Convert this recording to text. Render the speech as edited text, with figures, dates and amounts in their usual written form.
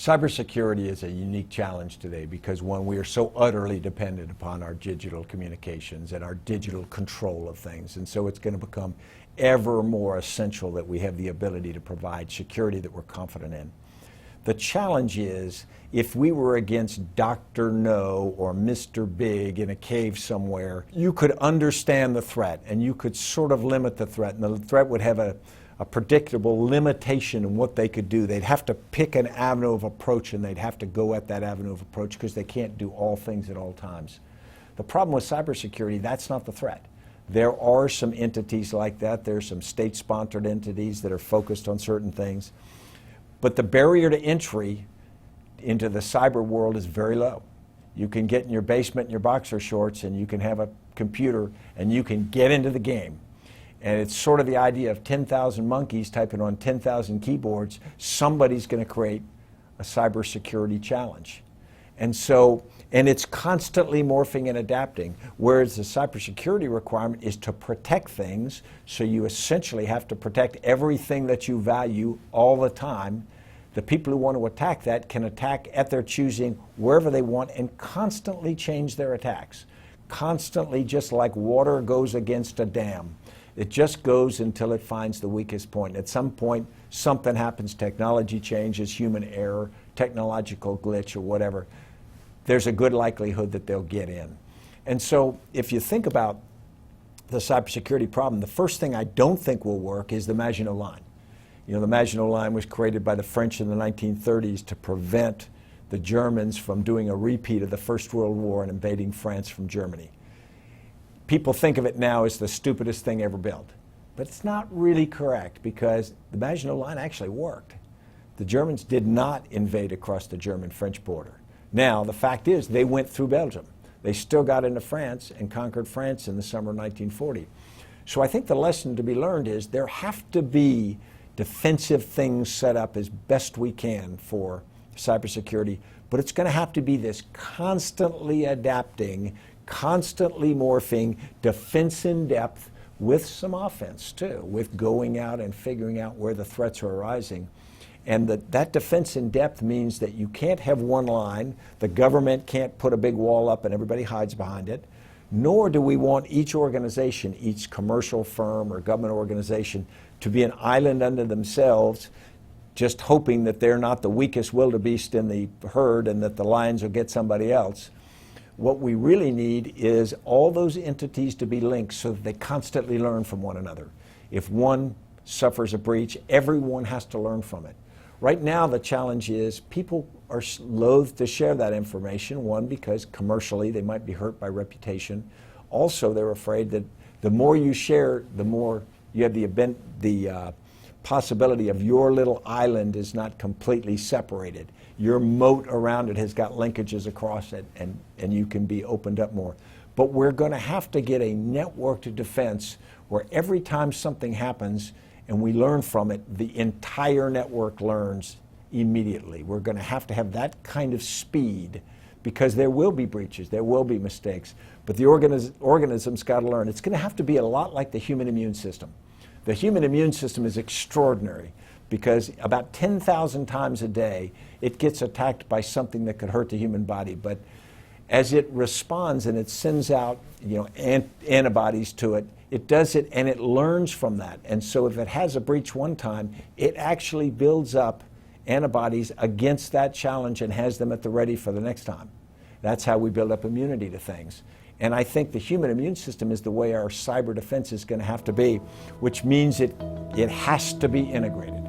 Cybersecurity is a unique challenge today because, one, we are so utterly dependent upon our digital communications and our digital control of things. And so it's going to become ever more essential that we have the ability to provide security that we're confident in. The challenge is, if we were against Dr. No or Mr. Big in a cave somewhere, you could understand the threat and you could sort of limit the threat, and the threat would have a predictable limitation in what they could do. They'd have to pick an avenue of approach and they'd have to go at that avenue of approach because they can't do all things at all times. The problem with cybersecurity, that's not the threat. There are some entities like that. There's some state-sponsored entities that are focused on certain things. But the barrier to entry into the cyber world is very low. You can get in your basement in your boxer shorts and you can have a computer and you can get into the game. And it's sort of the idea of 10,000 monkeys typing on 10,000 keyboards. Somebody's going to create a cybersecurity challenge. And it's constantly morphing and adapting, whereas the cybersecurity requirement is to protect things, so you essentially have to protect everything that you value all the time. The people who want to attack that can attack at their choosing wherever they want and constantly change their attacks. Constantly, just like water goes against a dam. It just goes until it finds the weakest point. At some point, something happens, technology changes, human error, technological glitch or whatever. There's a good likelihood that they'll get in. And so if you think about the cybersecurity problem, the first thing I don't think will work is the Maginot Line. You know, the Maginot Line was created by the French in the 1930s to prevent the Germans from doing a repeat of the First World War and invading France from Germany. People think of it now as the stupidest thing ever built. But it's not really correct because the Maginot Line actually worked. The Germans did not invade across the German-French border. Now, the fact is, they went through Belgium. They still got into France and conquered France in the summer of 1940. So I think the lesson to be learned is there have to be defensive things set up as best we can for cybersecurity, but it's going to have to be this constantly adapting, constantly morphing defense in depth with some offense too, with going out and figuring out where the threats are arising. And that defense in depth means that you can't have one line, the government can't put a big wall up and everybody hides behind it, nor do we want each organization, each commercial firm or government organization to be an island unto themselves, just hoping that they're not the weakest wildebeest in the herd and that the lions will get somebody else. What we really need is all those entities to be linked so that they constantly learn from one another. If one suffers a breach, everyone has to learn from it. Right now, the challenge is people are loath to share that information, one, because commercially they might be hurt by reputation. Also, they're afraid that the more you share, the more you have the possibility of your little island is not completely separated. Your moat around it has got linkages across it, and you can be opened up more. But we're going to have to get a networked defense where every time something happens and we learn from it, the entire network learns immediately. We're going to have that kind of speed because there will be breaches, there will be mistakes, but the organism's got to learn. It's going to have to be a lot like the human immune system. The human immune system is extraordinary because about 10,000 times a day it gets attacked by something that could hurt the human body. But as it responds and it sends out antibodies to it, it does it and it learns from that. And so if it has a breach one time, it actually builds up antibodies against that challenge and has them at the ready for the next time. That's how we build up immunity to things. And I think the human immune system is the way our cyber defense is going to have to be, which means it has to be integrated.